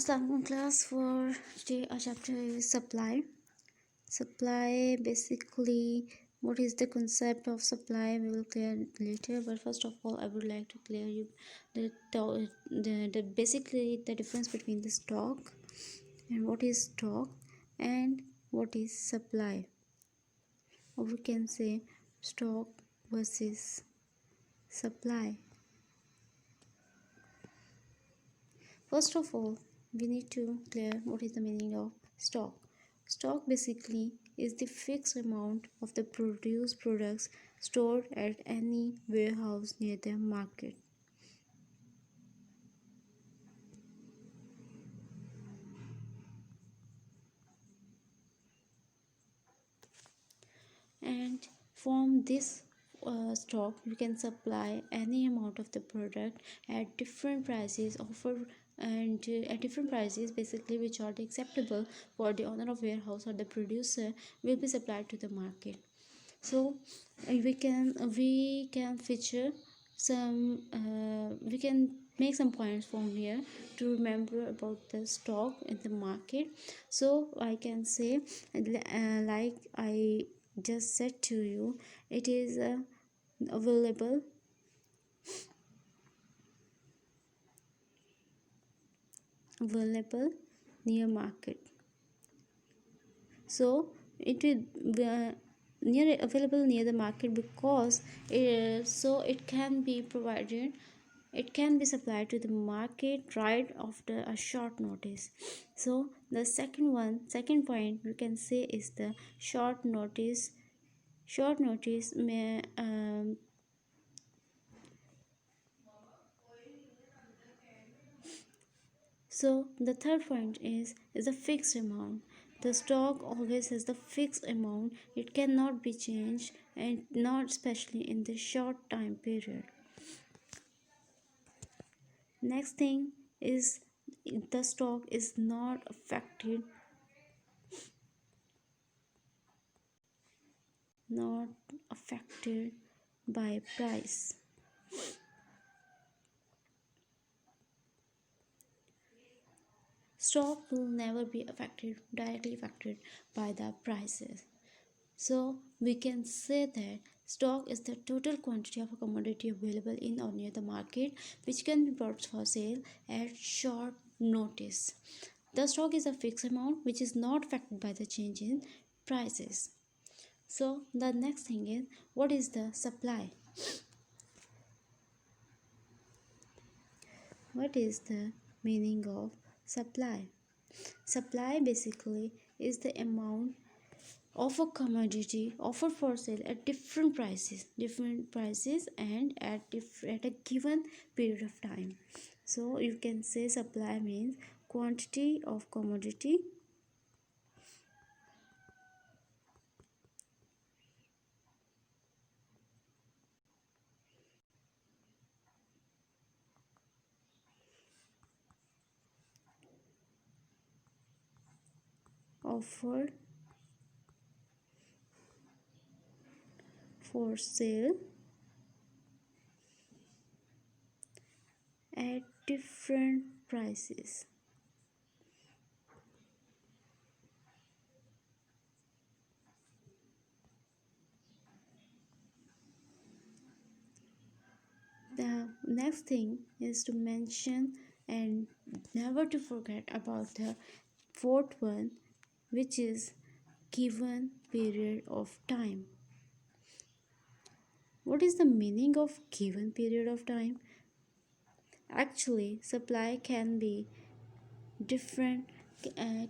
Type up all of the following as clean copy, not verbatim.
Assalamualaikum class. For today our chapter is supply. Supply, basically what is the concept of supply we will clear later, but first of all I would like to clear you the basically the difference between the stock and what is stock and what is supply, or we can say stock versus supply. First of all, we need to clear what is the meaning of stock. Stock basically is the fixed amount of the produced products stored at any warehouse near the market. And from this stock you can supply any amount of the product at different prices at different prices, basically, which are acceptable for the owner of warehouse or the producer, will be supplied to the market. So we can feature some we can make some points from here to remember about the stock in the market. So I can say, like I just said to you, it is available near market. So it will near available near the market because it can be provided, it can be supplied to the market right after a short notice. So the second point we can say is the short notice. Short notice may so the third point is a fixed amount. The stock always has the fixed amount. It cannot be changed, and not especially in the short time period. Next thing is the stock is not affected by price. Stock will never be directly affected by the prices. So we can say that stock is the total quantity of a commodity available in or near the market, which can be brought for sale at short notice. The stock is a fixed amount which is not affected by the change in prices. So the next thing is, what is the supply? What is the meaning of supply? Supply basically is the amount of a commodity offered for sale at different prices and at a given period of time. So you can say supply means quantity of commodity offered for sale at different prices. The next thing is to mention and never to forget about the fourth one, which is given period of time. What is the meaning of given period of time? Actually, supply can be different,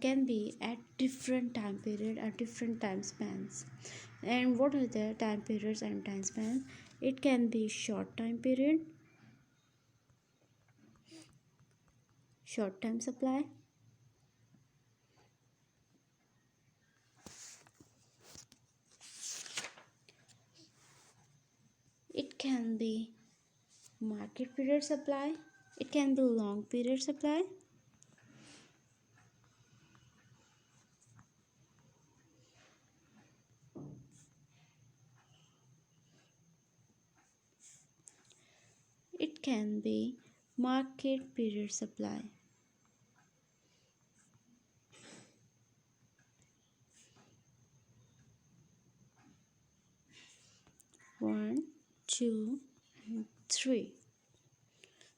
can be at different time period, at different time spans. And what are the time periods and time spans? It can be short time period, short time supply, it can be market period supply, it can be long period supply, it can be market period supply. 1, 2, and 3.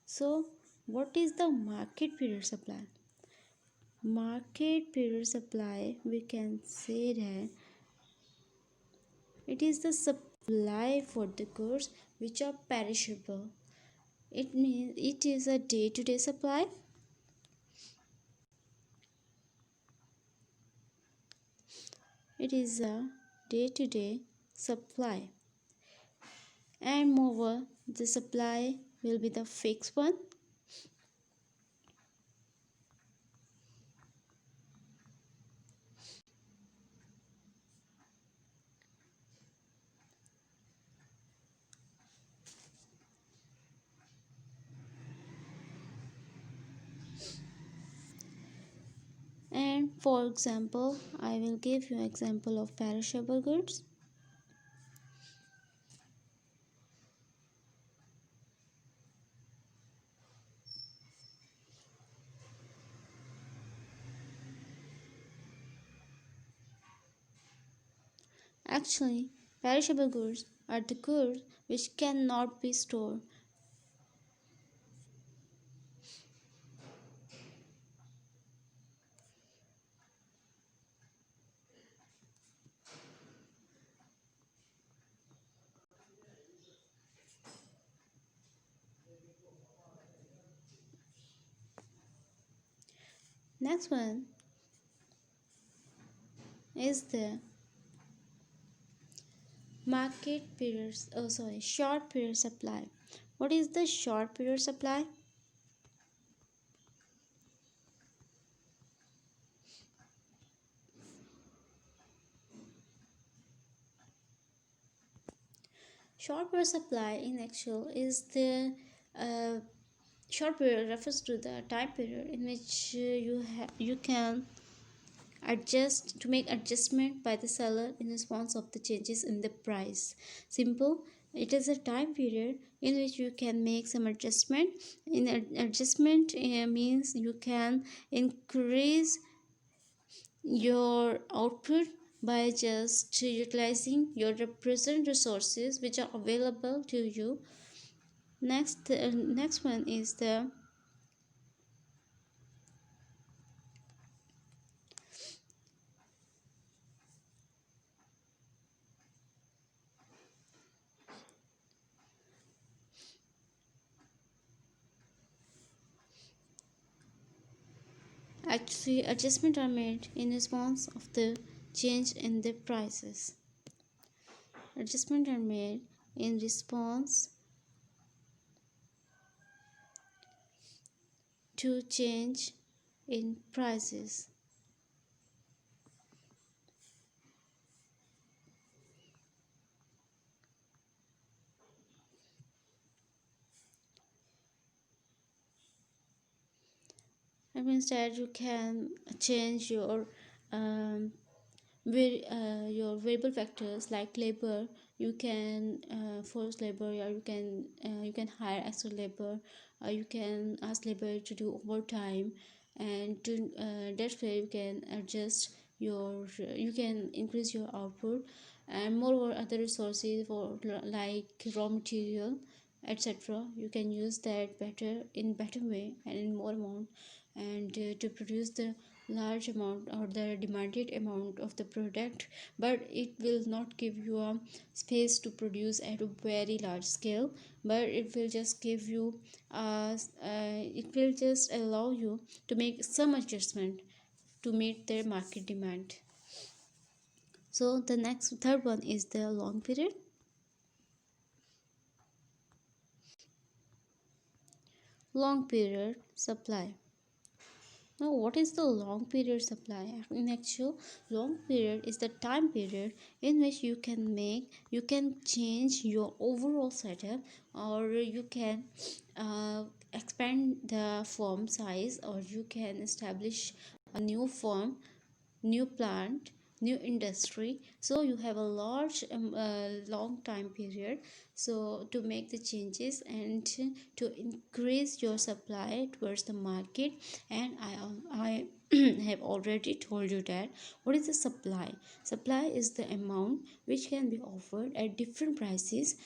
So what is the market period supply? Market period supply, we can say that it is the supply for the goods which are perishable. It means it is a day-to-day supply. It is a day-to-day supply, and moreover the supply will be the fixed one. And for example, I will give you example of perishable goods. Actually, perishable goods are the goods which cannot be stored. Next one is the short period supply. What is the short period supply? Short period supply in actual is the uh, short period refers to the time period in which you can adjust to make adjustment by the seller in response of the changes in the price. Simple, it is a time period in which you can make some adjustment. In adjustment means you can increase your output by just utilizing your present resources which are available to you. Next one is the actually adjustment are made in response of the change in the prices. Adjustment are made in response to change in prices. That means that you can change um, your variable factors like labor. You can force labor, or you can hire extra labor, or you can ask labor to do overtime, and to that way you can adjust your you can increase your output. And moreover, other resources for like raw material, etc., you can use that better way and in more amount, and to produce the large amount or the demanded amount of the product. But it will not give you a space to produce at a very large scale, but it will just give you it will just allow you to make some adjustment to meet their market demand. So the next third one is the long period supply. Now, what is the long period supply? In actual, long period is the time period in which you can change your overall setup, or you can uh, expand the firm size, or you can establish a new firm, new plant, new industry, so you have a large long time period so to make the changes and to increase your supply towards the market. And I have already told you that what is the supply. Supply is the amount which can be offered at different prices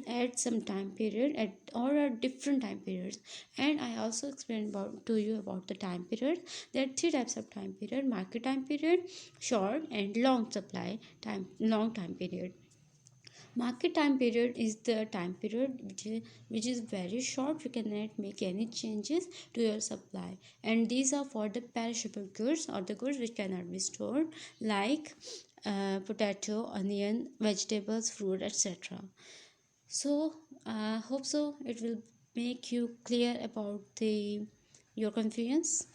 at some time period at or at different time periods. And I also explained about to you about the time period. There are three types of time period: market time period, short and long supply time, long time period. Market time period is the time period which is very short. You cannot make any changes to your supply, and these are for the perishable goods or the goods which cannot be stored, like potato, onion, vegetables, fruit, etc. So hope so it will make you clear about the your confusions.